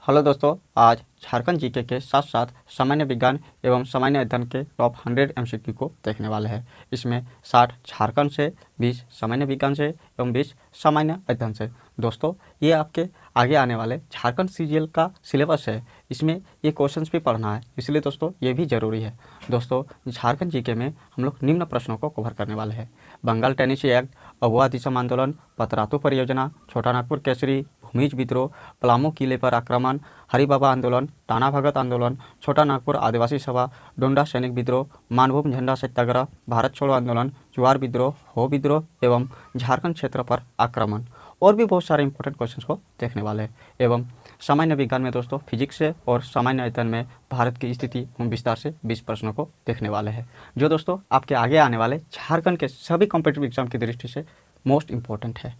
Hello दोस्तों, आज Jharkhand GK के साथ साथ सामान्य विज्ञान एवं सामान्य अध्ययन के टॉप 100 एमसीक्यू को देखने वाले हैं। इसमें 60 झारखंड से, 20 सामान्य विज्ञान से एवं 20 सामान्य अध्ययन से। दोस्तों, ये आपके आगे आने वाले झारखंड सीजीएल का सिलेबस है। इसमें ये क्वेश्चंस भी पढ़ना है, इसलिए दोस्तों ये भी ज़रूरी है। दोस्तों, झारखंड जीके में हम लोग निम्न प्रश्नों को कवर करने वाले हैं। बंगाल टेनिसी एक्ट, अबुआ दिसम आंदोलन, पतरातू परियोजना, छोटा नागपुर केसरी, भूमिज विद्रोह, पलामू किले पर आक्रमण, हरिबाबा आंदोलन, टाना भगत आंदोलन, छोटा नागपुर आदिवासी सभा, डोंडा सैनिक विद्रोह, मानभूम झंडा सत्याग्रह, भारत छोड़ो आंदोलन, जुआर विद्रोह, हो विद्रोह एवं झारखंड क्षेत्र पर आक्रमण और भी बहुत सारे इंपॉर्टेंट क्वेश्चंस को देखने वाले हैं। एवं सामान्य विज्ञान में दोस्तों फिजिक्स से और सामान्य अध्ययन में भारत की स्थिति हम विस्तार से 20 प्रश्नों को देखने वाले हैं, जो दोस्तों आपके आगे आने वाले झारखंड के सभी कॉम्पिटिटिव एग्जाम की दृष्टि से मोस्ट इम्पोर्टेंट है।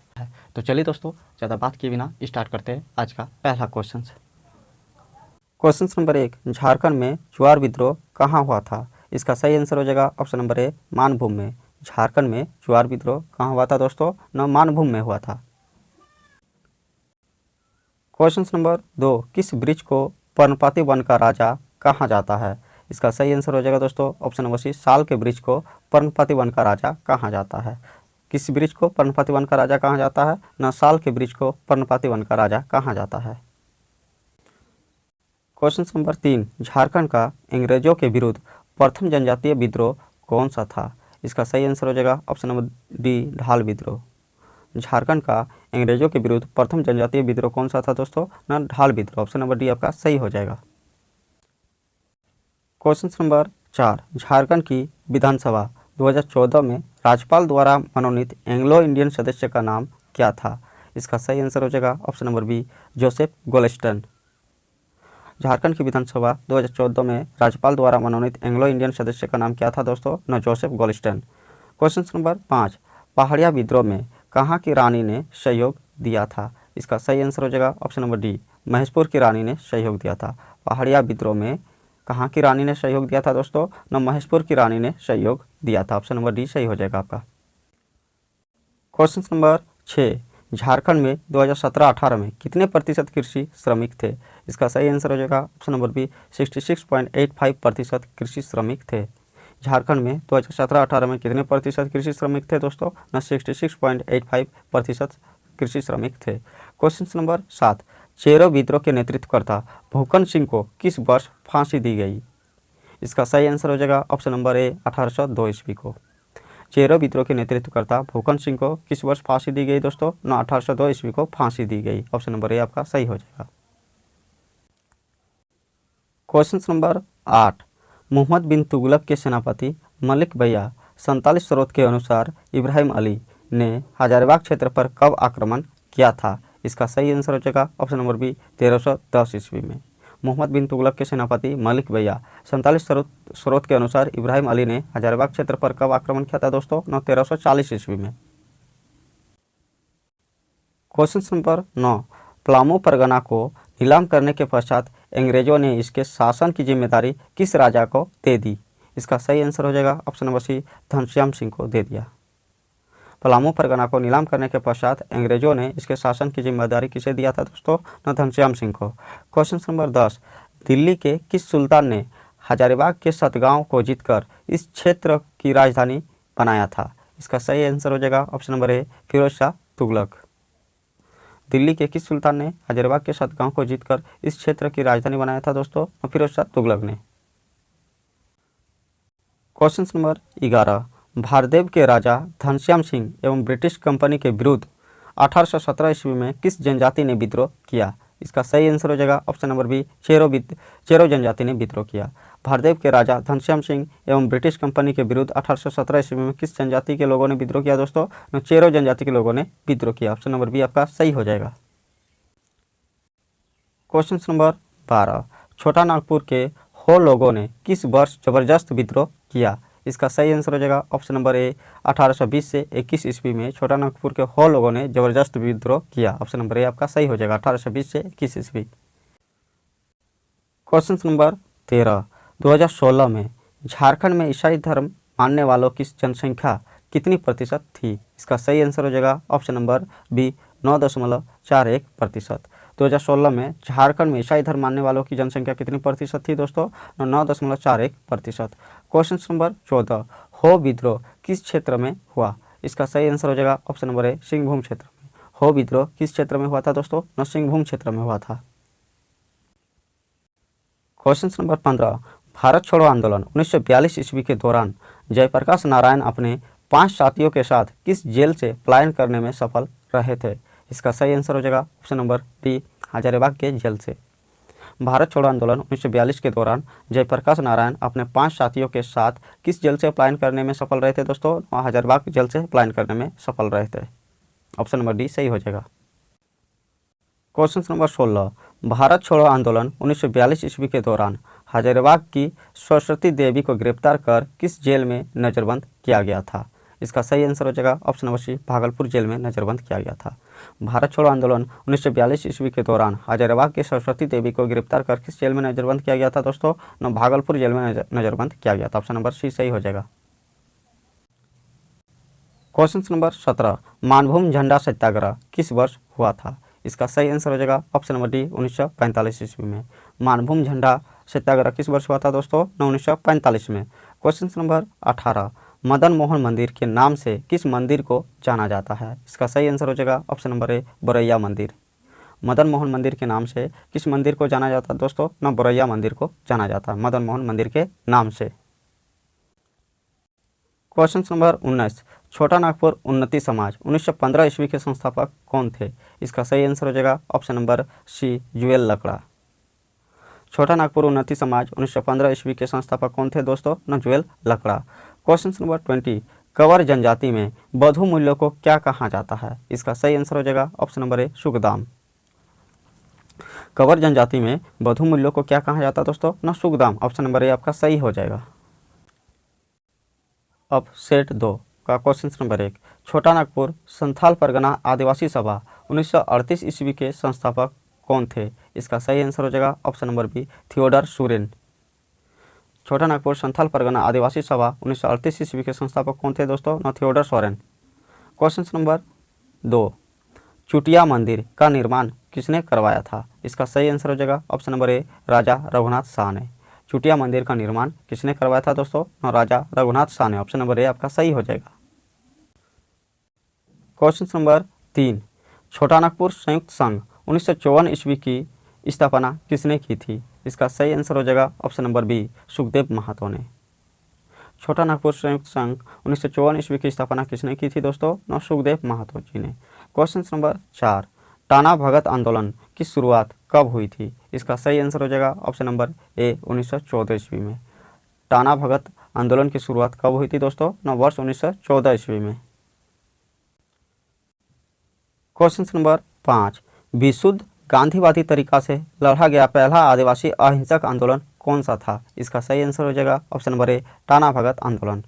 तो चलिए दोस्तों, ज़्यादा बात किए बिना स्टार्ट करते हैं आज का पहला क्वेश्चन। क्वेश्चन नंबर 1, झारखंड में जुआर विद्रोह कहाँ हुआ था? इसका सही आंसर हो जाएगा ऑप्शन नंबर ए, मानभूम में। झारखंड में जुआर विद्रोह कहाँ हुआ था दोस्तों? न मानभूम में हुआ था। क्वेश्चन नंबर 2, किस वृक्ष को पर्णपाती वन का राजा कहा जाता है? इसका सही आंसर हो जाएगा दोस्तों ऑप्शन नंबर सी, साल के वृक्ष को पर्णपाती वन का राजा कहा जाता है। किस वृक्ष को पर्णपाती वन का राजा कहा जाता है? न साल के वृक्ष को पर्णपाती वन का राजा कहा जाता है। क्वेश्चन नंबर 3, झारखंड का अंग्रेजों के विरुद्ध प्रथम जनजातीय विद्रोह कौन सा था? इसका सही आंसर हो जाएगा ऑप्शन नंबर डी, ढाल विद्रोह। झारखंड का अंग्रेजों के विरुद्ध प्रथम जनजातीय विद्रोह कौन सा था दोस्तों? न ढाल विद्रोह। ऑप्शन नंबर डी आपका सही हो जाएगा। क्वेश्चन नंबर 4, झारखंड की विधानसभा 2014 में राज्यपाल द्वारा मनोनीत एंग्लो इंडियन सदस्य का नाम क्या था? इसका सही आंसर हो जाएगा option number B, Joseph Golston. Jharkhand की विधानसभा 2014 में राज्यपाल द्वारा मनोनीत एंग्लो इंडियन सदस्य का नाम क्या था दोस्तों? न जोसेफ गोल्स्टन। क्वेश्चन नंबर 5, पहाड़िया विद्रोह में कहाँ की रानी ने सहयोग दिया था? इसका सही आंसर हो जाएगा ऑप्शन नंबर डी, महेशपुर की रानी ने सहयोग दिया था। पहाड़िया विद्रोह में कहाँ की रानी ने सहयोग दिया था दोस्तों? न महेशपुर की रानी ने सहयोग दिया था। ऑप्शन नंबर डी सही हो जाएगा आपका। क्वेश्चन नंबर 6, झारखंड में 2017-18 में कितने प्रतिशत कृषि श्रमिक थे? इसका सही आंसर हो जाएगा ऑप्शन नंबर बी, 66.85% कृषि श्रमिक थे। झारखंड में 2017-18 में कितने प्रतिशत कृषि श्रमिक थे दोस्तों? न 66.85% कृषि श्रमिक थे। क्वेश्चन नंबर 7, चेरो विद्रोह के नेतृत्वकर्ता भूकन सिंह को किस वर्ष फांसी दी गई? इसका सही आंसर हो जाएगा ऑप्शन नंबर ए, 1802 ईस्वी को। चेरो विद्रोह के नेतृत्वकर्ता भूकन सिंह को किस वर्ष फांसी दी गई दोस्तों? न 1802 ईस्वी को फांसी दी गई। ऑप्शन नंबर ए आपका सही हो जाएगा। क्वेश्चन नंबर 8, मोहम्मद बिन तुगलक के सेनापति मलिक भैया 47 स्रोत के अनुसार इब्राहिम अली ने हजारीबाग क्षेत्र पर कब आक्रमण किया था? इसका सही आंसर हो जाएगा ऑप्शन नंबर बी, 1310 ईस्वी में। मोहम्मद बिन तुगलक के सेनापति मलिक भैया 47 स्रोत के अनुसार इब्राहिम अली ने हजारीबाग क्षेत्र पर कब आक्रमण किया था दोस्तों? 1340 ईस्वी में। क्वेश्चन नंबर 9, पलामू परगना को नीलाम करने के पश्चात अंग्रेजों ने इसके शासन की जिम्मेदारी किस राजा को दे दी? इसका सही आंसर हो जाएगा option number C, Ghanshyam Singh को दे दिया। पलामू परगना को नीलाम करने के पश्चात अंग्रेजों ने इसके शासन की जिम्मेदारी किसे दिया था दोस्तों? न घनश्याम सिंह को। क्वेश्चन नंबर 10, दिल्ली के किस सुल्तान ने हजारीबाग के सतगांव को जीतकर इस क्षेत्र की राजधानी बनाया था? इसका सही आंसर हो जाएगा option number A, Firoz Shah Tughlaq. Delhi के किस सुल्तान ने हजारीबाग के सतगांव को जीतकर इस क्षेत्र की राजधानी बनाया था दोस्तों? फिरोज शाह तुगलक ने। क्वेश्चन नंबर 11, भारदेव के राजा घनश्याम सिंह एवं ब्रिटिश कंपनी के विरुद्ध 1817 ईस्वी में किस जनजाति ने विद्रोह किया? इसका सही आंसर हो जाएगा ऑप्शन नंबर बी, चेरो जनजाति ने विद्रोह किया। भारदेव के राजा घनश्याम सिंह एवं ब्रिटिश कंपनी के विरुद्ध 1817 ईस्वी में किस जनजाति के लोगों ने विद्रोह किया दोस्तों? चेरो जनजाति के लोगों ने विद्रोह किया। ऑप्शन नंबर बी आपका सही हो जाएगा। क्वेश्चन नंबर 12, छोटा नागपुर के हो लोगों ने किस वर्ष जबरदस्त विद्रोह किया? इसका सही आंसर हो जाएगा ऑप्शन नंबर ए, 1820 से 21 ईस्वी में छोटा नागपुर के हो लोगों ने जबरदस्त विद्रोह किया। ऑप्शन नंबर ए आपका सही हो जाएगा, 1820 से 21 ईस्वी। क्वेश्चन नंबर 13, 2016 में झारखंड में ईसाई धर्म मानने वालों की जनसंख्या कितनी प्रतिशत थी? इसका सही आंसर हो जाएगा ऑप्शन नंबर बी, 9.41%। 2016 में झारखंड में ईसाई धर्म मानने वालों की जनसंख्या कितनी प्रतिशत थी दोस्तों? 9.41%। क्वेश्चन नंबर 14, हो विद्रोह किस क्षेत्र में हुआ? इसका सही आंसर हो जाएगा ऑप्शन नंबर ए, सिंहभूम क्षेत्र में। हो विद्रोह किस क्षेत्र में हुआ था दोस्तों? सिंहभूम क्षेत्र में हुआ था। क्वेश्चन नंबर 15, भारत छोड़ो आंदोलन 1942 ईस्वी के दौरान जयप्रकाश नारायण अपने 5 साथियों के साथ किस जेल से पलायन करने में सफल रहे थे? इसका सही आंसर हो जाएगा ऑप्शन नंबर डी, हजारीबाग के जेल से। भारत छोड़ो आंदोलन 1942 के दौरान जयप्रकाश नारायण अपने 5 साथियों के साथ किस जेल से पलायन करने में सफल रहे थे दोस्तों? हजारीबाग जेल से पलायन करने में सफल रहे थे। ऑप्शन नंबर डी सही हो जाएगा। क्वेश्चन नंबर 16, भारत छोड़ो आंदोलन 1942 ईस्वी के दौरान हजारीबाग की सरस्वती देवी को गिरफ्तार कर किस जेल में नज़रबंद किया गया था? इसका सही आंसर हो जाएगा option number C, Bhagalpur jail में नज़रबंद किया गया था। भारत छोड़ो आंदोलन 1942 ईस्वी के दौरान हजारीबाग की सरस्वती देवी को गिरफ्तार कर किस जेल में नज़रबंद किया गया था दोस्तों? भागलपुर जेल में नज़रबंद किया गया था। ऑप्शन नंबर सी सही हो जाएगा। क्वेश्चन नंबर 17, मानभूम झंडा सत्याग्रह किस वर्ष हुआ था? इसका सही आंसर हो जाएगा ऑप्शन नंबर डी, 1945 ईस्वी में। मानभूम झंडा सत्याग्रह किस वर्ष हुआ था दोस्तों? 1945 में। क्वेश्चन नंबर 18, मदन मोहन मंदिर के नाम से किस मंदिर को जाना जाता है? इसका सही आंसर हो जाएगा ऑप्शन नंबर ए, बोरैया मंदिर। मदन मोहन मंदिर के नाम से किस मंदिर को जाना जाता है दोस्तों? बोरैया मंदिर को जाना जाता है मदन मोहन मंदिर के नाम से। क्वेश्चन नंबर 19, छोटा नागपुर उन्नति समाज 1915 ईस्वी के संस्थापक कौन थे? इसका सही आंसर हो जाएगा ऑप्शन नंबर सी, जुएल लकड़ा। छोटा नागपुर उन्नति समाज 1915 ईस्वी के संस्थापक कौन थे दोस्तों? जुएल लकड़ा। क्वेश्चन नंबर 20, कंवर जनजाति में बधु मूल्यों को क्या कहा जाता है? इसका सही आंसर हो जाएगा ऑप्शन नंबर ए, सुखदाम। कंवर जनजाति में बधु मूल्यों को क्या कहा जाता है दोस्तों? सुखदाम। ऑप्शन नंबर ए आपका सही हो जाएगा। अब सेट 2 का क्वेश्चन नंबर 1, छोटा नागपुर संथाल परगना आदिवासी सभा 1938 ईस्वी के संस्थापक कौन थे? इसका सही आंसर हो जाएगा option number B, Theodore Suren. Chota Nagpur Santhal Pargana आदिवासी सभा 1938 ईस्वी के संस्थापक कौन थे दोस्तों? थियोडर सोरेन। क्वेश्चन नंबर 2, चुटिया मंदिर का निर्माण किसने करवाया था? इसका सही आंसर हो जाएगा ऑप्शन नंबर ए, राजा रघुनाथ शाह ने। चुटिया मंदिर का निर्माण किसने करवाया था दोस्तों? राजा रघुनाथ शाह ने। ऑप्शन नंबर ए आपका सही हो जाएगा। क्वेश्चन नंबर 3, छोटा नागपुर संयुक्त संघ 1954 ईस्वी की स्थापना किसने की थी? इसका सही आंसर हो जाएगा option number B, Sukhdev Mahato ने। छोटा नागपुर संयुक्त संघ 1954 ईस्वी की स्थापना किसने की थी दोस्तों? सुखदेव महतो जी ने। क्वेश्चन नंबर 4, टाना भगत आंदोलन की शुरुआत कब हुई थी? इसका सही आंसर हो जाएगा ऑप्शन नंबर ए, 1914 ईस्वी में। टाना भगत आंदोलन की शुरुआत कब हुई थी दोस्तों? वर्ष 1914 ईस्वी में। क्वेश्चन नंबर 5, विशुद्ध गांधीवादी तरीका से लड़ा गया पहला आदिवासी अहिंसक आंदोलन कौन सा था? इसका सही आंसर हो जाएगा ऑप्शन नंबर ए, टाना भगत आंदोलन।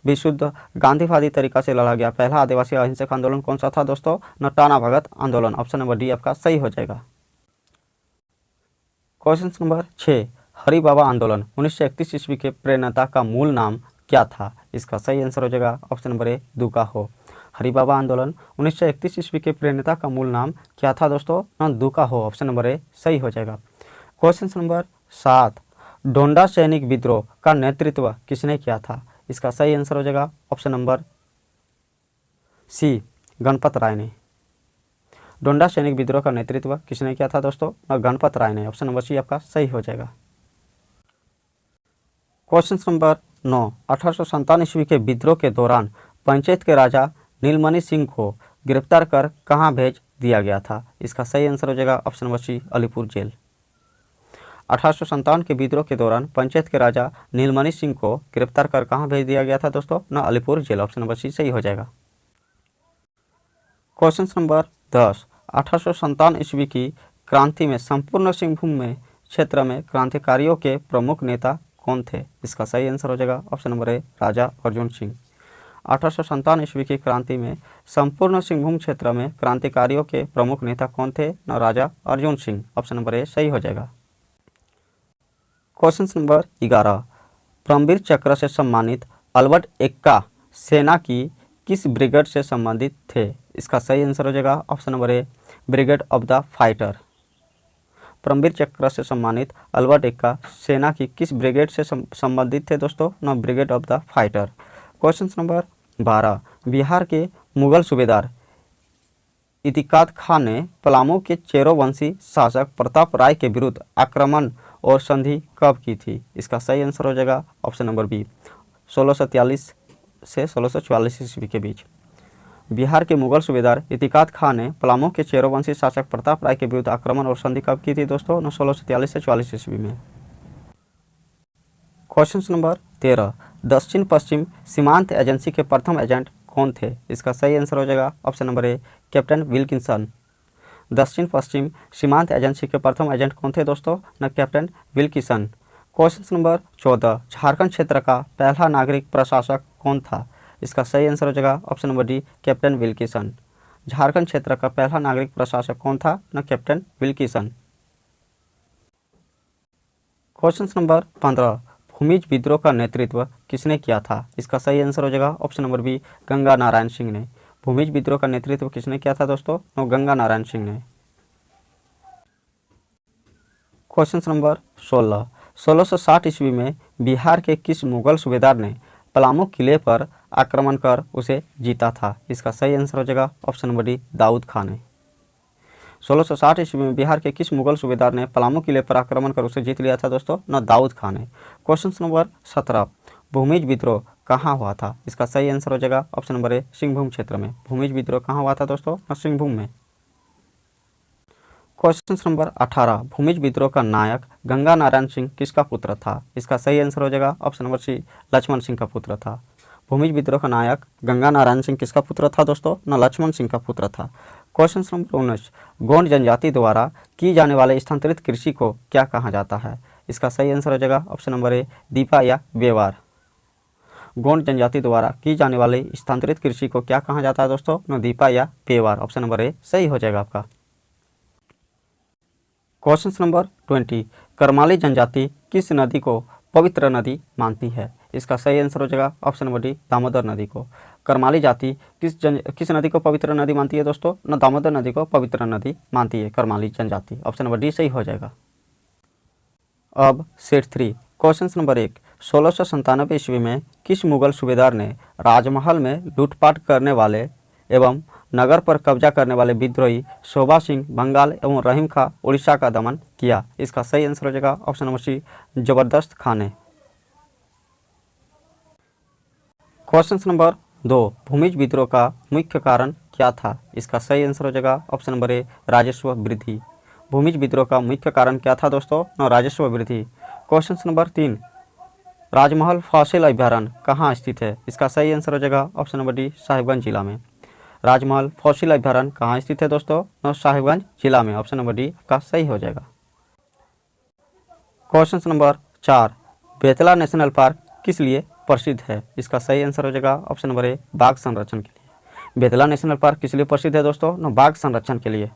विशुद्ध गांधीवादी तरीका से लड़ा गया पहला आदिवासी अहिंसक आंदोलन कौन सा था दोस्तों? टाना भगत आंदोलन। ऑप्शन नंबर डी आपका सही हो जाएगा। क्वेश्चन नंबर 6, हरि बाबा आंदोलन 1931 ईस्वी के प्रेरणा का मूल नाम क्या था? इसका सही आंसर हो जाएगा ऑप्शन नंबर ए, दुका हो। हरि बाबा आंदोलन 1931 ईस्वी के प्रेरणा का मूल नाम क्या था दोस्तों? दुका हो। ऑप्शन नंबर ए सही हो जाएगा। क्वेश्चन नंबर 7, डोंडा सैनिक विद्रोह का नेतृत्व किसने किया था? इसका सही आंसर हो जाएगा ऑप्शन नंबर सी, गणपत राय ने। डोंडा सैनिक विद्रोह का नेतृत्व किसने किया था दोस्तों? गणपत राय ने। ऑप्शन नंबर सी आपका सही हो जाएगा। क्वेश्चन नंबर 9, 1857 ईस्वी के विद्रोह के दौरान पंचायत के राजा नीलमणि सिंह को गिरफ्तार कर कहां भेज दिया गया था? इसका सही आंसर हो जाएगा option number C, Alipur jail. 1857 के विद्रोह के दौरान पंचायत के राजा नीलमणि सिंह को गिरफ्तार कर कहां भेज दिया गया था दोस्तों? Alipur jail. Option number C सही हो जाएगा। क्वेश्चन नंबर 10, 1857 ईस्वी की क्रांति में संपूर्ण सिंहभूम में क्षेत्र में क्रांतिकारियों के प्रमुख नेता कौन थे? इसका सही आंसर हो जाएगा ऑप्शन नंबर ए, राजा अर्जुन सिंह। 1857 ईस्वी की क्रांति में संपूर्ण सिंहभूम क्षेत्र में क्रांतिकारियों के प्रमुख नेता कौन थे? Raja Arjun Singh. Option number A सही हो जाएगा। क्वेश्चन नंबर 11, परमवीर चक्र से सम्मानित अल्बर्ट एक्का सेना की किस ब्रिगेड से संबंधित थे? इसका सही आंसर हो जाएगा option number A, brigade of the fighter. Paramvir Chakra से सम्मानित अल्बर्ट एक्का सेना की किस ब्रिगेड से संबंधित थे दोस्तों? ना brigade of the fighter. Question number 12, Bihar के मुगल सूबेदार इतिकाद खान ने पलामू के चेरोवंशी शासक प्रताप राय के विरुद्ध आक्रमण और संधि कब की थी? इसका सही आंसर हो जाएगा ऑप्शन नंबर बी, 1643 से 1644 ईस्वी के बीच। बिहार के मुगल सूबेदार इतिकाद खान ने पलामू के चेरोवंशी शासक प्रताप राय के विरुद्ध आक्रमण और संधि कब की थी दोस्तों? 1643 से 44 ईस्वी में। क्वेश्चन नंबर 13, दक्षिण पश्चिम सीमांत एजेंसी के प्रथम एजेंट कौन थे? इसका सही आंसर हो जाएगा ऑप्शन नंबर ए, कैप्टन विल्किंसन। दक्षिण पश्चिम सीमांत एजेंसी के प्रथम एजेंट कौन थे दोस्तों? न captain Wilkinson. Question number 14, Jharkhand क्षेत्र का पहला नागरिक प्रशासक कौन था? इसका सही आंसर हो जाएगा option number D, captain Wilkinson. Jharkhand क्षेत्र का पहला नागरिक प्रशासक कौन था? न captain Wilkinson. Question number 15, Bhumij विद्रोह का नेतृत्व किसने किया था? इसका सही आंसर हो जाएगा option number B, Ganga Narayan Singh ने। भूमिज विद्रोह का नेतृत्व किसने किया था दोस्तों? नो गंगा नारायण सिंह ने। क्वेश्चन नंबर 16, 1660 ईस्वी में बिहार के किस मुगल सूबेदार ने पलामू किले पर आक्रमण कर उसे जीता था? इसका सही आंसर हो जाएगा option number D, Daud Khan ने। 1660 ईस्वी में बिहार के किस मुगल सूबेदार ने पलामू किले पर आक्रमण कर उसे जीत लिया था दोस्तों? न दाऊद खान ने। क्वेश्चन नंबर 17, भूमिज विद्रोह कहाँ हुआ था? इसका सही आंसर हो जाएगा ऑप्शन नंबर ए, सिंहभूम क्षेत्र में। भूमिज विद्रोह कहाँ हुआ था दोस्तों? न सिंहभूम में। क्वेश्चन नंबर 18, भूमिज विद्रोह का नायक गंगा नारायण सिंह किसका पुत्र था? इसका सही आंसर हो जाएगा option number C, Lakshman Singh का पुत्र था। भूमिज विद्रोह का नायक गंगा नारायण सिंह किसका पुत्र था दोस्तों? न लक्ष्मण सिंह का पुत्र था। क्वेश्चन नंबर 19, गोंड जनजाति द्वारा की जाने वाले स्थानांतरित कृषि को क्या कहा जाता है? इसका सही आंसर हो जाएगा ऑप्शन नंबर ए, दीपा या व्यवहार। गोंड जनजाति द्वारा की जाने वाले स्थानांतरित कृषि को क्या कहा जाता है दोस्तों? न दीपा या व्यवहार। ऑप्शन नंबर ए सही हो जाएगा आपका। क्वेश्चन नंबर 20, करमाली जनजाति किस नदी को पवित्र नदी मानती है? इसका सही आंसर हो जाएगा ऑप्शन नंबर डी, दामोदर नदी को। करमाली जाति किस नदी को पवित्र नदी मानती है दोस्तों? न दामोदर नदी को पवित्र नदी मानती है करमाली जनजाति। ऑप्शन नंबर डी सही हो जाएगा। अब सेट 3, क्वेश्चन नंबर 1, 1697 ईस्वी में किस मुगल सूबेदार ने राजमहल में लूटपाट करने वाले एवं नगर पर कब्जा करने वाले विद्रोही शोभा सिंह बंगाल एवं रहीम खां उड़ीसा का दमन किया? इसका सही आंसर हो जाएगा ऑप्शन नंबर सी, जबरदस्त खान ने। क्वेश्चन नंबर 2, भूमिज विद्रोह का मुख्य कारण क्या था? इसका सही आंसर हो जाएगा ऑप्शन नंबर ए, राजस्व वृद्धि। भूमिज विद्रोह का मुख्य कारण क्या था दोस्तों? न राजस्व वृद्धि। क्वेश्चन नंबर 3, राजमहल फॉसिल अभयारण्य कहाँ स्थित है? इसका सही आंसर हो जाएगा ऑप्शन नंबर डी, साहिबगंज जिला में। राजमहल फॉसिल अभयारण्य कहाँ स्थित है दोस्तों? न साहिबगंज जिला में। ऑप्शन नंबर डी का सही हो जाएगा। Question number 4, Betla national park किस लिए प्रसिद्ध है? इसका सही आंसर हो जाएगा ऑप्शन नंबर ए, बाघ संरक्षण के लिए। बेतला नेशनल पार्क किस लिए प्रसिद्ध है दोस्तों? न बाघ संरक्षण के लिए।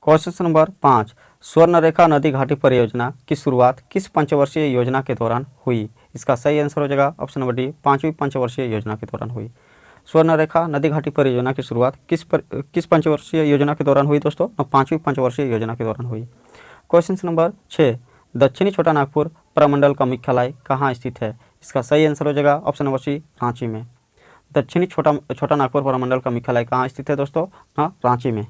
क्वेश्चन नंबर 5, स्वर्णरेखा नदी घाटी परियोजना की शुरुआत किस पंचवर्षीय योजना के दौरान हुई? इसका सही आंसर हो जाएगा ऑप्शन नंबर डी, 5वीं पंचवर्षीय योजना के दौरान हुई। स्वर्णरेखा नदी घाटी परियोजना की शुरुआत किस पंचवर्षीय योजना के दौरान हुई दोस्तों? 5वीं पंचवर्षीय योजना के दौरान हुई। क्वेश्चन नंबर 6, दक्षिणी छोटा नागपुर प्रमंडल का मुख्यालय कहाँ स्थित है? इसका सही आंसर हो जाएगा ऑप्शन नंबर सी, रांची में। दक्षिणी छोटा नागपुर प्रमंडल का मुख्यालय कहाँ स्थित है दोस्तों? रांची में।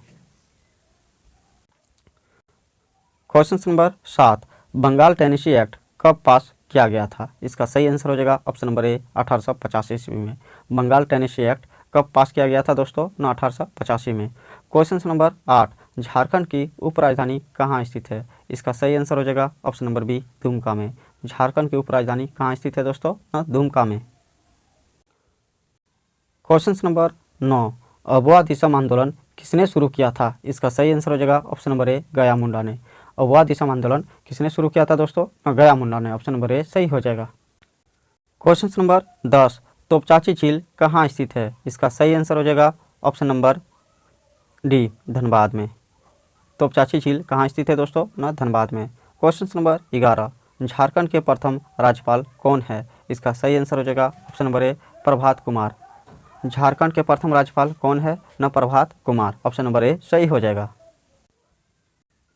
Question number 7, Bengal tenancy act कब पास किया गया था? इसका सही आंसर हो जाएगा ऑप्शन नंबर ए, 1885 ईस्वी में। बंगाल टेनेसी एक्ट कब पास किया गया था दोस्तों? 1885 में। क्वेश्चन नंबर 8, झारखंड की उपराजधानी कहाँ स्थित है? इसका सही आंसर हो जाएगा ऑप्शन नंबर बी, दुमका में। झारखंड की उपराजधानी कहाँ स्थित है दोस्तों? दुमका में। क्वेश्चन नंबर 9, अबुआ दिसम आंदोलन किसने शुरू किया था? इसका सही आंसर हो जाएगा ऑप्शन नंबर ए, गया मुंडा ने। अबुआ दिसम आंदोलन किसने शुरू किया था दोस्तों? गया मुंडा ने। ऑप्शन नंबर ए सही हो जाएगा। क्वेश्चन नंबर 10, तोपचाची झील कहाँ स्थित है? इसका सही आंसर हो जाएगा ऑप्शन नंबर डी, धनबाद में। तोपचाची झील कहाँ स्थित है दोस्तों? धनबाद में। क्वेश्चन नंबर 11, झारखंड के प्रथम राज्यपाल कौन है? इसका सही आंसर हो जाएगा ऑप्शन नंबर ए, प्रभात कुमार। झारखंड के प्रथम राज्यपाल कौन है? न Prabhat Kumar. Option number A सही हो जाएगा।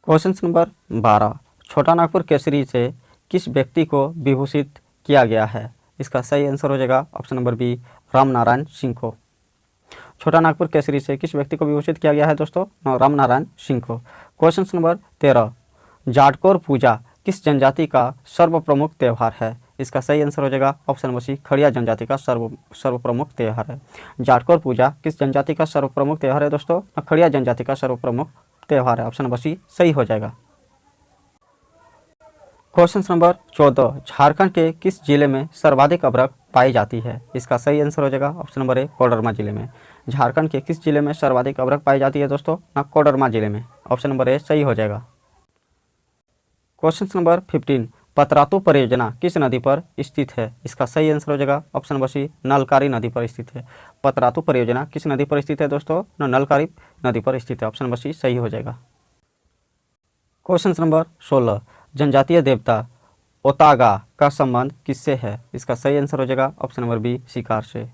क्वेश्चन नंबर 12, छोटा नागपुर केसरी से किस व्यक्ति को विभूषित किया गया है? इसका सही आंसर हो जाएगा option number B, Ramnarayan Singh को। छोटा नागपुर केसरी से किस व्यक्ति को विभूषित किया गया है दोस्तों? रामनारायण सिंह को। क्वेश्चन नंबर 13, जाटकोर पूजा किस जनजाति का सर्वप्रमुख त्यौहार है? इसका सही आंसर हो जाएगा ऑप्शन नंबर सी, खड़िया जनजाति का सर्वप्रमुख त्यौहार है। जाटकोर पूजा किस जनजाति का सर्वप्रमुख त्यौहार है दोस्तों? खड़िया जनजाति का सर्वप्रमुख त्यौहार है। ऑप्शन नंबर सी सही हो जाएगा। क्वेश्चन नंबर 14, झारखंड के किस जिले में सर्वाधिक अभ्रक पाई जाती है? इसका सही आंसर हो जाएगा ऑप्शन नंबर ए, कोडरमा जिले में। झारखंड के किस जिले में सर्वाधिक अभ्रक पाई जाती है दोस्तों? कोडरमा जिले में। ऑप्शन नंबर ए सही हो जाएगा। क्वेश्चन नंबर 15, पतरातू परियोजना किस नदी पर स्थित है? इसका सही आंसर हो जाएगा ऑप्शन नंबर सी, नलकारी नदी पर स्थित है। पतरातू परियोजना किस नदी पर स्थित है दोस्तों? नलकारी नदी पर स्थित है। ऑप्शन नंबर सी सही हो जाएगा। क्वेश्चन नंबर 16, जनजातीय देवता ओतागा का संबंध किससे है? इसका सही आंसर हो जाएगा ऑप्शन नंबर बी, शिकार से।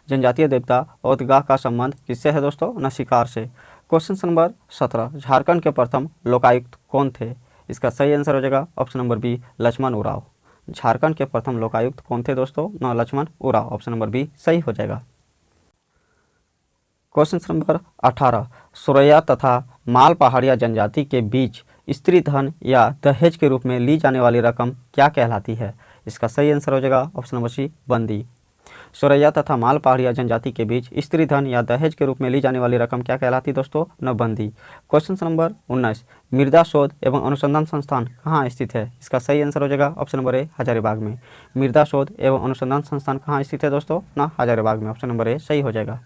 जनजातीय देवता ओतगा का संबंध किससे है दोस्तों? न शिकार से। क्वेश्चन नंबर 17, झारखंड के प्रथम लोकायुक्त कौन थे? इसका सही आंसर हो जाएगा option number B, Lakshman Oraon. Jharkhand के प्रथम लोकायुक्त कौन थे दोस्तों? न Lakshman Oraon. Option number B सही हो जाएगा। क्वेश्चन नंबर 18, सुरैया तथा माल पहाड़िया जनजाति के बीच स्त्री धन या दहेज के रूप में ली जाने वाली रकम क्या कहलाती है? इसका सही आंसर हो जाएगा ऑप्शन नंबर सी, बंदी। सुरैया तथा माल पहाड़िया जनजाति के बीच स्त्री धन या दहेज के रूप में ली जाने वाली रकम क्या कहलाती दोस्तों? न बंदी। क्वेश्चन नंबर 19, मृदा शोध एवं अनुसंधान संस्थान कहाँ स्थित है? इसका सही आंसर हो जाएगा ऑप्शन नंबर ए, हजारीबाग में। मृदा शोध एवं अनुसंधान संस्थान कहाँ स्थित है दोस्तों? न हजारीबाग में। ऑप्शन नंबर ए सही हो जाएगा।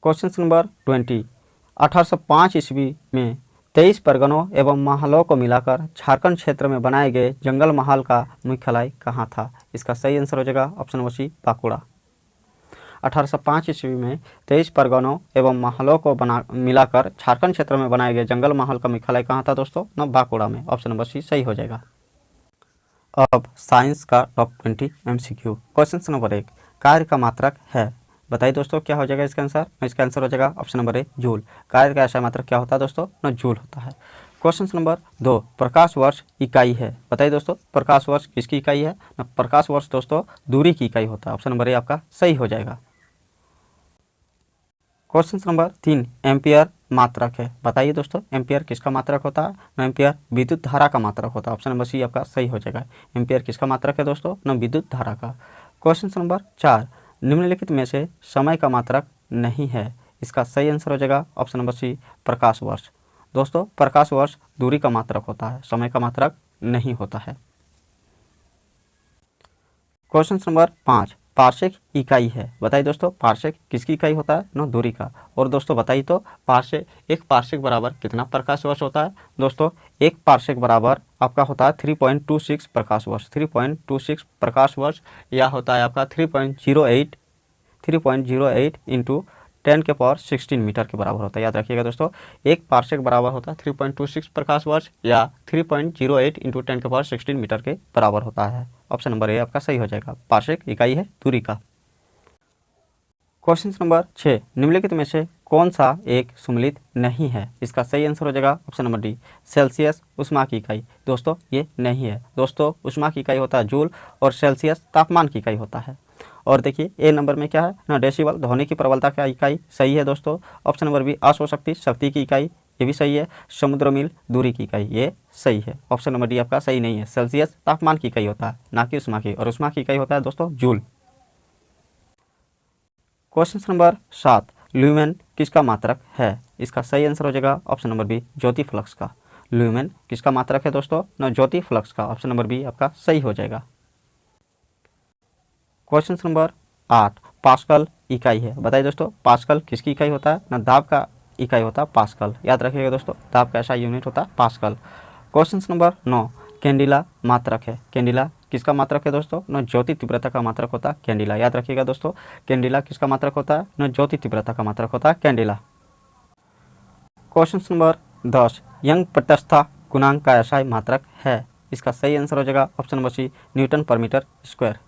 क्वेश्चन नंबर 20, 1805 ईस्वी में 23 परगनों एवं महलों को मिलाकर झारखंड क्षेत्र में बनाए गए जंगल महल का मुख्यालय कहाँ था? इसका सही आंसर हो जाएगा ऑप्शन नंबर सी, बांकुड़ा। 1805 ईस्वी में 23 परगनों एवं महलों को मिलाकर झारखंड क्षेत्र में बनाए गए जंगल महल का मुख्यालय कहाँ था दोस्तों? न बांकुड़ा में। ऑप्शन नंबर सी सही हो जाएगा। अब साइंस का टॉप 20 MCQ। क्वेश्चन नंबर 1, कार्य का मात्रक है। बताइए दोस्तों क्या हो जाएगा इसका आंसर? इसका आंसर हो जाएगा ऑप्शन नंबर ए, जूल। कार्य का ऐसा मात्रक क्या होता है दोस्तों? न जूल होता है। क्वेश्चन नंबर 2, प्रकाश वर्ष इकाई है। बताइए दोस्तों प्रकाश वर्ष किसकी इकाई है? न प्रकाश वर्ष दोस्तों दूरी की इकाई होता है। ऑप्शन नंबर ए आपका सही हो जाएगा। क्वेश्चन नंबर 3, एम्पियर मात्रक है। बताइए दोस्तों एम्पियर किसका मात्रक होता है? न एम्पियर विद्युत धारा का मात्रक होता है। ऑप्शन नंबर सी आपका सही हो जाएगा। एम्पियर किसका मात्रक है दोस्तों? न विद्युत धारा का। क्वेश्चन नंबर 4, निम्नलिखित में से समय का मात्रक नहीं है। इसका सही आंसर हो जाएगा ऑप्शन नंबर सी, प्रकाश वर्ष। दोस्तों प्रकाश वर्ष दूरी का मात्रक होता है, समय का मात्रक नहीं होता है। क्वेश्चन नंबर 5, पार्शिक इकाई है। बताइए दोस्तों पार्शिक किसकी इकाई होता है? न दूरी का। और दोस्तों बताइए तो एक पार्शिक बराबर कितना प्रकाश वर्ष होता है? दोस्तों एक पार्शिक बराबर आपका होता है 3.26 प्रकाश वर्ष। 3.26 प्रकाश वर्ष या होता है आपका 3.08 इंटू 10⁻16 मीटर के बराबर होता है। याद रखिएगा दोस्तों एक पार्शिक बराबर होता है 3.26 प्रकाश वर्ष या 3.08 इंटू 10⁻16 मीटर के बराबर होता है। ऑप्शन नंबर ए आपका सही हो जाएगा। पार्शिक इकाई है दूरी का। क्वेश्चन नंबर 6, निम्नलिखित में से कौन सा एक सुमेलित नहीं है? इसका सही आंसर हो जाएगा ऑप्शन नंबर डी, सेल्सियस उष्मा की इकाई। दोस्तों ये नहीं है। दोस्तों उष्मा की इकाई होता है जूल और सेल्सियस तापमान की इकाई होता है। और देखिए ए नंबर में क्या है ना, डेसिबल ध्वनि की प्रबलता का इकाई सही है दोस्तों। ऑप्शन नंबर बी, अश्वशक्ति शक्ति की इकाई ये भी सही है। समुद्र मील दूरी की इकाई ये सही है। ऑप्शन नंबर डी आपका सही नहीं है। सेल्सियस तापमान की इकाई होता है ना कि उष्मा की, और उष्मा की इकाई होता है दोस्तों जूल। क्वेश्चन नंबर 7, ल्यूमेन किसका मात्रक है? इसका सही आंसर हो जाएगा ऑप्शन नंबर बी, ज्योति फ्लक्स का। ल्यूमेन किसका मात्रक है दोस्तों? न ज्योति फ्लक्स का। ऑप्शन नंबर बी आपका सही हो जाएगा। क्वेश्चन नंबर 8, पास्कल इकाई है। बताइए दोस्तों पास्कल किसकी इकाई होता है? न दाब का इकाई होता है पास्कल। याद रखिएगा दोस्तों दाब का ऐसा यूनिट होता है पास्कल। क्वेश्चन नंबर 9, कैंडिला मात्रक है। कैंडिला किसका मात्रक है दोस्तों? न ज्योति तीव्रता का मात्रक होता है कैंडिला। याद रखिएगा दोस्तों कैंडिला किसका मात्रक होता है? न ज्योति तीव्रता का मात्रक होता है कैंडिला। क्वेश्चन नंबर 10, यंग तटस्थ गुणांक का ऐसा मात्रक है। इसका सही आंसर हो जाएगा ऑप्शन नंबर सी, न्यूटन पर मीटर स्क्वायर।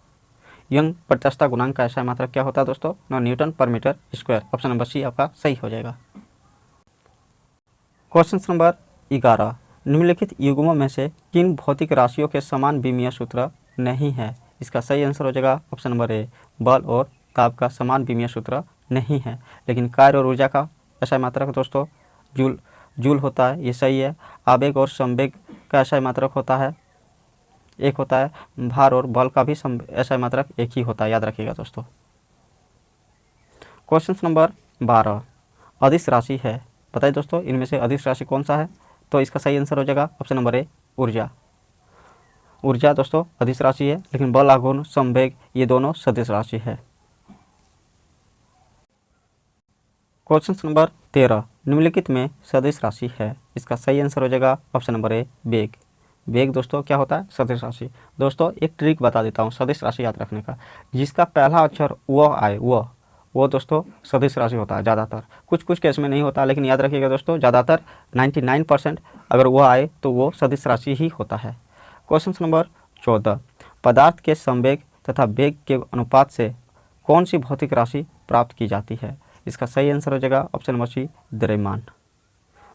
यंग प्रत्यास्थता गुणांक का ऐसा मात्रक क्या होता है दोस्तों? न्यूटन पर metre square. Option number C आपका सही हो जाएगा। क्वेश्चन नंबर 11, निम्नलिखित युग्मों में से किन भौतिक राशियों के समान विमीय सूत्र नहीं है? इसका सही आंसर हो जाएगा ऑप्शन नंबर ए, बल और ताप का समान विमीय सूत्र नहीं है। लेकिन कार्य और ऊर्जा का ऐसा मात्रक दोस्तों जूल जूल होता है, ये सही है। आवेग और संवेग का ऐसा मात्रक होता है, एक होता है। भार और बल का भी ऐसा मात्रक एक ही होता है, याद रखिएगा दोस्तों। क्वेश्चन नंबर 12, अदिश राशि है, बताइए दोस्तों इनमें से अदिश राशि कौन सा है? तो इसका सही आंसर हो जाएगा ऑप्शन नंबर ए, ऊर्जा। ऊर्जा दोस्तों अदिश राशि है, लेकिन बल, आघूर्ण, संवेग ये दोनों सदिश राशि है। क्वेश्चन नंबर 13, निम्नलिखित में सदिश राशि है, इसका सही आंसर हो जाएगा ऑप्शन नंबर ए, वेग। वेग दोस्तों क्या होता है? सदिश राशि। दोस्तों एक ट्रिक बता देता हूँ सदिश राशि याद रखने का, जिसका पहला अक्षर वह आए वो दोस्तों सदिश राशि होता है ज़्यादातर। कुछ कुछ केस में नहीं होता, लेकिन याद रखिएगा दोस्तों ज़्यादातर 99% अगर वह आए तो वो सदिश राशि ही होता है। क्वेश्चन नंबर 14, पदार्थ के संवेग तथा वेग के अनुपात से कौन सी भौतिक राशि प्राप्त की जाती है? इसका सही आंसर हो जाएगा ऑप्शन नंबर सी, द्रव्यमान।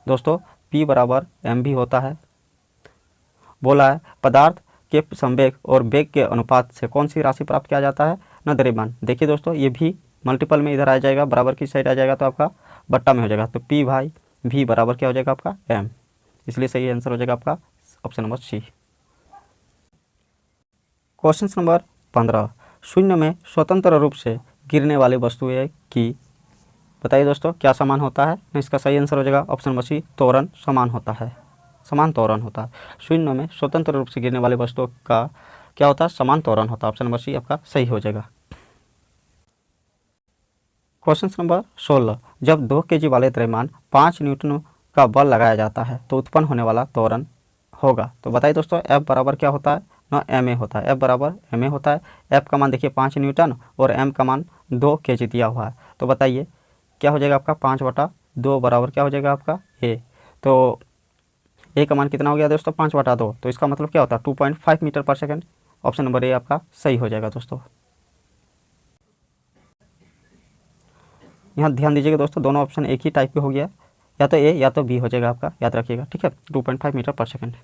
दोस्तों P बराबर mv होता है। बोला है पदार्थ के संवेग और वेग के अनुपात से कौन सी राशि प्राप्त किया जाता है? न द्रव्यमान। देखिए दोस्तों ये भी मल्टीपल में इधर आ जाएगा, बराबर की साइड आ जाएगा तो आपका बट्टा में हो जाएगा। तो P भाई V बराबर क्या हो जाएगा आपका m, इसलिए सही आंसर हो जाएगा आपका option number C. Question number 15, शून्य में स्वतंत्र रूप से गिरने वाली वस्तुएं की, बताइए दोस्तों क्या समान होता है? इसका सही आंसर हो जाएगा ऑप्शन नंबर सी, त्वरण समान होता है। समान त्वरण होता है। शून्य में स्वतंत्र रूप से गिरने वाली वस्तुओं का क्या होता है? समान त्वरण होता है। ऑप्शन नंबर सी आपका सही हो जाएगा। क्वेश्चन नंबर 16, जब 2 kg वाले द्रव्यमान 5 न्यूटन का बल लगाया जाता है तो उत्पन्न होने वाला त्वरण होगा। तो बताइए दोस्तों F बराबर क्या होता है? ना ma होता है। F बराबर ma होता है। F का मान देखिए 5 न्यूटन और m का मान 2 kg दिया हुआ है। तो बताइए क्या हो जाएगा आपका 5/2 बराबर क्या हो जाएगा आपका a। तो a का मान कितना हो गया दोस्तों? 5/2। तो इसका मतलब क्या होता है? 2.5 मीटर पर सेकेंड। ऑप्शन नंबर ए आपका सही हो जाएगा दोस्तों। यहाँ ध्यान दीजिएगा दोस्तों, दोनों ऑप्शन एक ही टाइप के हो गया, या तो ए या तो बी हो जाएगा आपका, याद रखिएगा, ठीक है। 2.5 मीटर पर सेकेंड।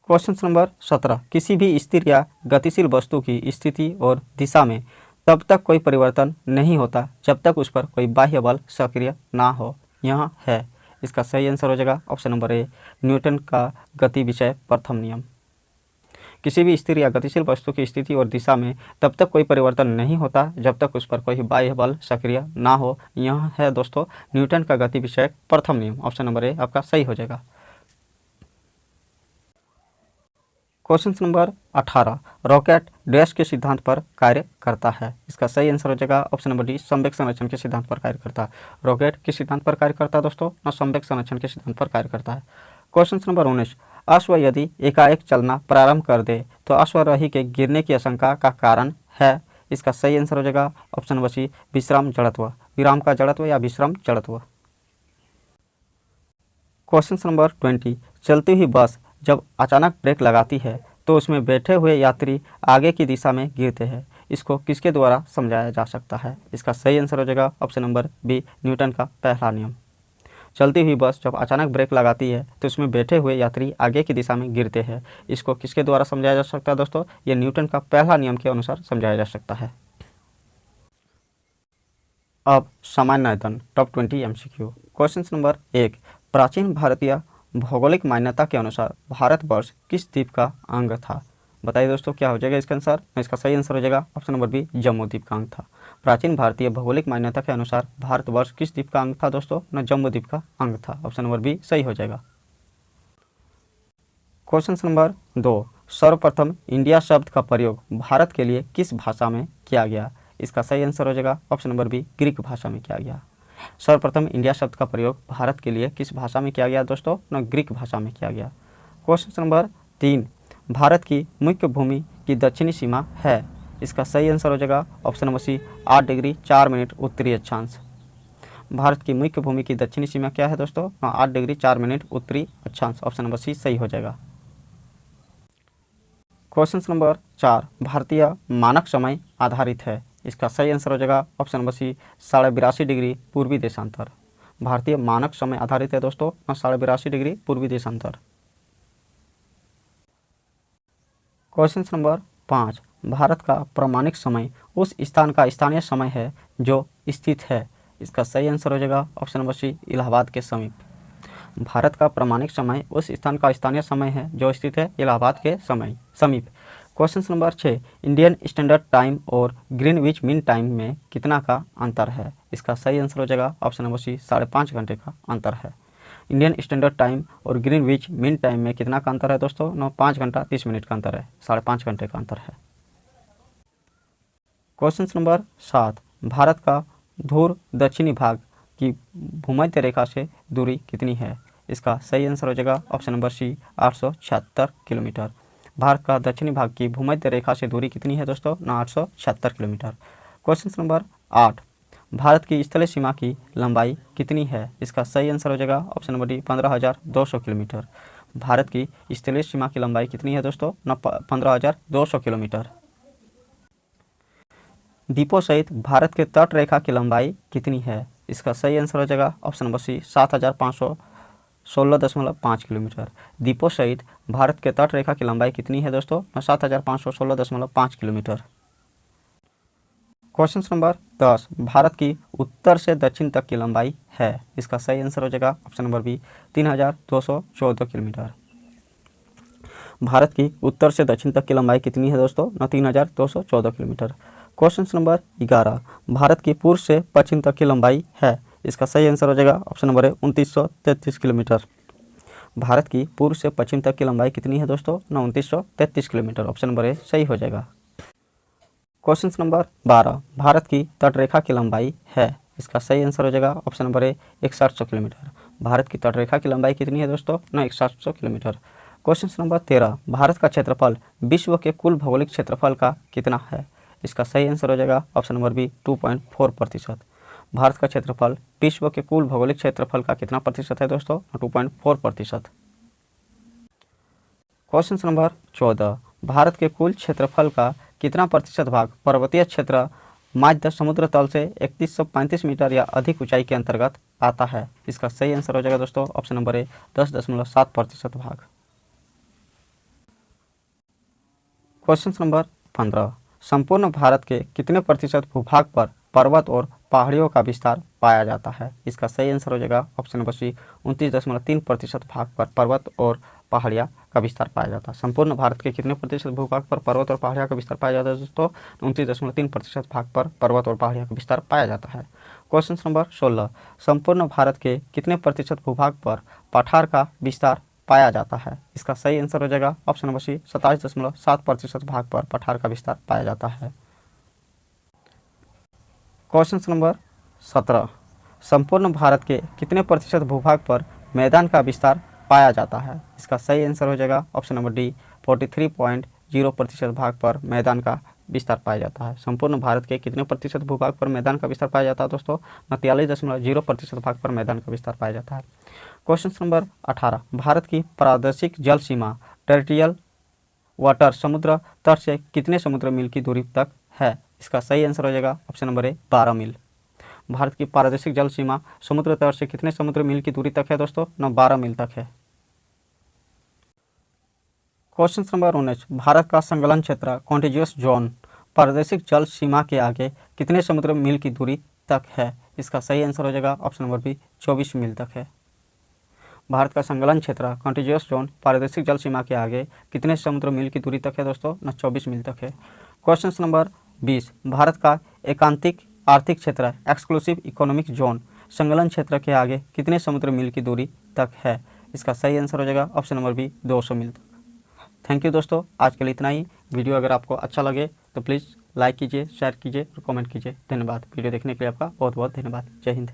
क्वेश्चन नंबर 17, किसी भी स्थिर या गतिशील वस्तु की स्थिति और दिशा में तब तक कोई परिवर्तन नहीं होता जब तक उस पर कोई बाह्य बल सक्रिय ना हो। यहाँ है, इसका सही आंसर हो जाएगा ऑप्शन नंबर ए, न्यूटन का गति विषय प्रथम नियम। किसी भी स्थिर या गतिशील वस्तु की स्थिति और दिशा में तब तक कोई परिवर्तन नहीं होता जब तक उस पर कोई बाह्य बल सक्रिय ना हो। यह है दोस्तों न्यूटन का गति विषयक प्रथम नियम। ऑप्शन नंबर ए आपका सही हो जाएगा। क्वेश्चन नंबर 18, रॉकेट डैश के सिद्धांत पर कार्य करता है। इसका सही आंसर हो जाएगा ऑप्शन नंबर डी, संवेग संरक्षण के सिद्धांत पर कार्य करता है। रॉकेट किस सिद्धांत पर कार्य करता है दोस्तों? ना संवेग संरक्षण के सिद्धांत पर कार्य करता है। क्वेश्चन नंबर 19, अश्व यदि एकाएक चलना प्रारंभ कर दे तो अश्वारोही के गिरने की आशंका का कारण है। इसका सही आंसर हो जाएगा ऑप्शन नंबर सी, विश्राम जड़त्व। विराम का जड़त्व या विश्राम जड़त्व। क्वेश्चन नंबर 20, चलती हुई बस जब अचानक ब्रेक लगाती है तो उसमें बैठे हुए यात्री आगे की दिशा में गिरते हैं। इसको किसके द्वारा समझाया जा सकता है? इसका सही आंसर हो जाएगा ऑप्शन नंबर बी, न्यूटन का पहला नियम। चलती हुई बस जब अचानक ब्रेक लगाती है तो उसमें बैठे हुए यात्री आगे की दिशा में गिरते हैं। इसको किसके द्वारा समझाया जा सकता है दोस्तों? ये न्यूटन का पहला नियम के अनुसार समझाया जा सकता है। अब सामान्य अध्ययन टॉप 20 MCQ। क्वेश्चन नंबर 1, प्राचीन भारतीय भौगोलिक मान्यता के अनुसार भारतवर्ष किस द्वीप का अंग था? बताइए दोस्तों क्या हो जाएगा इसका आंसर? इसका सही आंसर हो जाएगा ऑप्शन नंबर बी, जम्मू द्वीप का अंग था। प्राचीन भारतीय भौगोलिक मान्यता के अनुसार भारतवर्ष किस द्वीप का अंग था दोस्तों? न जम्मू द्वीप का अंग था। ऑप्शन नंबर बी सही हो जाएगा। क्वेश्चन नंबर 2, सर्वप्रथम इंडिया शब्द का प्रयोग भारत के लिए किस भाषा में किया गया? इसका सही आंसर हो जाएगा ऑप्शन नंबर बी, ग्रीक भाषा में किया गया। सर्वप्रथम इंडिया शब्द का प्रयोग भारत के लिए किस भाषा में किया गया दोस्तों? न ग्रीक भाषा में किया गया। क्वेश्चन नंबर 3, भारत की मुख्य भूमि की दक्षिणी सीमा है। इसका सही आंसर हो जाएगा option number C, 8 degree 4 minute उत्तरी अक्षांश। भारत की मुख्य भूमि की दक्षिणी सीमा क्या है दोस्तों? 8 डिग्री 4 मिनट उत्तरी अक्षांश। ऑप्शन नंबर सी सही हो जाएगा। क्वेश्चन नंबर 4, भारतीय मानक समय आधारित है। इसका सही आंसर हो जाएगा ऑप्शन नंबर सी 82.5 डिग्री पूर्वी देशांतर। भारतीय मानक समय आधारित है दोस्तों 82.5 डिग्री पूर्वी देशांतर। क्वेश्चन नंबर 5, भारत का प्रामाणिक समय उस स्थान का स्थानीय समय है जो स्थित है। इसका सही आंसर हो जाएगा ऑप्शन नंबर सी इलाहाबाद के समीप। भारत का प्रामाणिक समय उस स्थान का स्थानीय समय है जो स्थित है इलाहाबाद के समीप। Question number 6, Indian standard time और ग्रीनविच मीन टाइम में कितना का अंतर है। इसका सही आंसर हो जाएगा ऑप्शन नंबर सी 5.5 घंटे का अंतर है। इंडियन स्टैंडर्ड टाइम और ग्रीनविच मीन टाइम में कितना का अंतर है दोस्तों? 5 घंटा 30 मिनट का अंतर है, 5.5 घंटे का अंतर है। क्वेश्चन नंबर 7, भारत का ध्रुव दक्षिणी भाग की भूमध्य रेखा से दूरी कितनी है। इसका सही आंसर हो जाएगा option number C 876 kilometre. Bharat का दक्षिणी भाग की भूमध्य रेखा से दूरी कितनी है दोस्तों? 876 किलोमीटर। क्वेश्चन नंबर 8, भारत की स्थलीय सीमा की लंबाई कितनी है। इसका सही आंसर हो जाएगा option number D 15,200 kilometre. Bharat की स्थलीय सीमा की लंबाई कितनी है दोस्तों? 15,200 किलोमीटर। द्वीपों सहित भारत के तट रेखा की लंबाई कितनी है। इसका सही आंसर हो जाएगा ऑप्शन नंबर सी 7,516.5 किलोमीटर। द्वीपों सहित भारत के तट रेखा की लंबाई कितनी है दोस्तों? 7,516.5 किलोमीटर। क्वेश्चन नंबर 10, भारत की उत्तर से दक्षिण तक की लंबाई है। इसका सही आंसर हो जाएगा option number B 3,214 kilometre. Bharat की उत्तर से दक्षिण तक की लंबाई कितनी है दोस्तों? 3,214 किलोमीटर। क्वेश्चन नंबर 11, भारत की पूर्व से पश्चिम तक की लंबाई है। इसका सही आंसर हो जाएगा ऑप्शन नंबर 2933 किलोमीटर। भारत की पूर्व से पश्चिम तक की लंबाई कितनी है दोस्तों? 2933 किलोमीटर। ऑप्शन नंबर ए सही हो जाएगा। क्वेश्चन नंबर 12, भारत की तटरेखा की लंबाई है। इसका सही आंसर हो जाएगा ऑप्शन नंबर ए 6100 किलोमीटर। भारत की तटरेखा की लंबाई कितनी है दोस्तों? 6100 किलोमीटर। क्वेश्चन नंबर 13, भारत का क्षेत्रफल विश्व के कुल भौगोलिक क्षेत्रफल का कितना है। इसका सही आंसर हो जाएगा ऑप्शन नंबर बी 2.4%। भारत का क्षेत्रफल विश्व के कुल भौगोलिक क्षेत्रफल का कितना प्रतिशत है दोस्तों? 2.4%। क्वेश्चन नंबर 14, भारत के कुल क्षेत्रफल का कितना प्रतिशत भाग पर्वतीय क्षेत्र मध्य समुद्र तल से 3135 मीटर या अधिक ऊंचाई के अंतर्गत आता है। इसका सही आंसर हो जाएगा दोस्तों ऑप्शन नंबर ए 10.7% भाग। क्वेश्चन नंबर 15, संपूर्ण भारत के कितने प्रतिशत भूभाग पर पर्वत और पहाड़ियों का विस्तार पाया जाता है। इसका सही आंसर हो जाएगा ऑप्शन नंबर सी 29.3% भाग पर पर्वत और पहाड़ियाँ का विस्तार पाया जाता है। संपूर्ण भारत के कितने प्रतिशत भूभाग पर पर्वत और पहाड़ियाँ का विस्तार पाया जाता है दोस्तों? 29.3% भाग पर पर्वत और पहाड़ियाँ का विस्तार पाया जाता है। क्वेश्चन नंबर 16, संपूर्ण भारत के कितने प्रतिशत भूभाग पर पठार का विस्तार पाया जाता है। इसका सही आंसर हो जाएगा ऑप्शन नंबर सी 27.7% भाग पर पठार का विस्तार पाया जाता है। क्वेश्चन नंबर 17, संपूर्ण भारत के कितने प्रतिशत भूभाग पर मैदान का विस्तार पाया जाता है। इसका सही आंसर हो जाएगा ऑप्शन नंबर डी 43.0% भाग पर मैदान का विस्तार पाया जाता है। संपूर्ण भारत के कितने प्रतिशत भूभाग पर मैदान का विस्तार पाया जाता है दोस्तों? 43.0% भाग पर मैदान का विस्तार पाया जाता है। क्वेश्चन नंबर 18, भारत की प्रादेशिक जल सीमा टेरिटोरियल वाटर समुद्र तट से कितने समुद्र मील की दूरी तक है। इसका सही आंसर हो जाएगा ऑप्शन नंबर ए 12 मील। भारत की प्रादेशिक जल सीमा समुद्र तट से कितने समुद्र मील की दूरी तक है दोस्तों? 12 मील तक है। क्वेश्चन नंबर 19, भारत का संलग्न क्षेत्र कॉन्टिग्यूअस जोन प्रादेशिक जल सीमा के आगे कितने समुद्र मील की दूरी तक है। इसका सही आंसर हो जाएगा ऑप्शन नंबर बी 24 मील तक है। भारत का संलग्न क्षेत्र कॉन्टिग्यूअस जोन प्रादेशिक जल सीमा के आगे कितने समुद्र मील की दूरी तक है दोस्तों? 24 मील तक है। क्वेश्चन नंबर 20, भारत का एकांतिक आर्थिक क्षेत्र एक्सक्लूसिव इकोनॉमिक जोन संलग्न क्षेत्र के आगे कितने समुद्र मील की दूरी तक है। इसका सही आंसर हो जाएगा ऑप्शन नंबर बी 200 मील तक। थैंक यू दोस्तों, आज के लिए इतना ही। वीडियो अगर आपको अच्छा लगे तो प्लीज़ लाइक कीजिए, शेयर कीजिए और कमेंट कीजिए। धन्यवाद। वीडियो देखने के लिए आपका बहुत बहुत धन्यवाद। जय हिंद।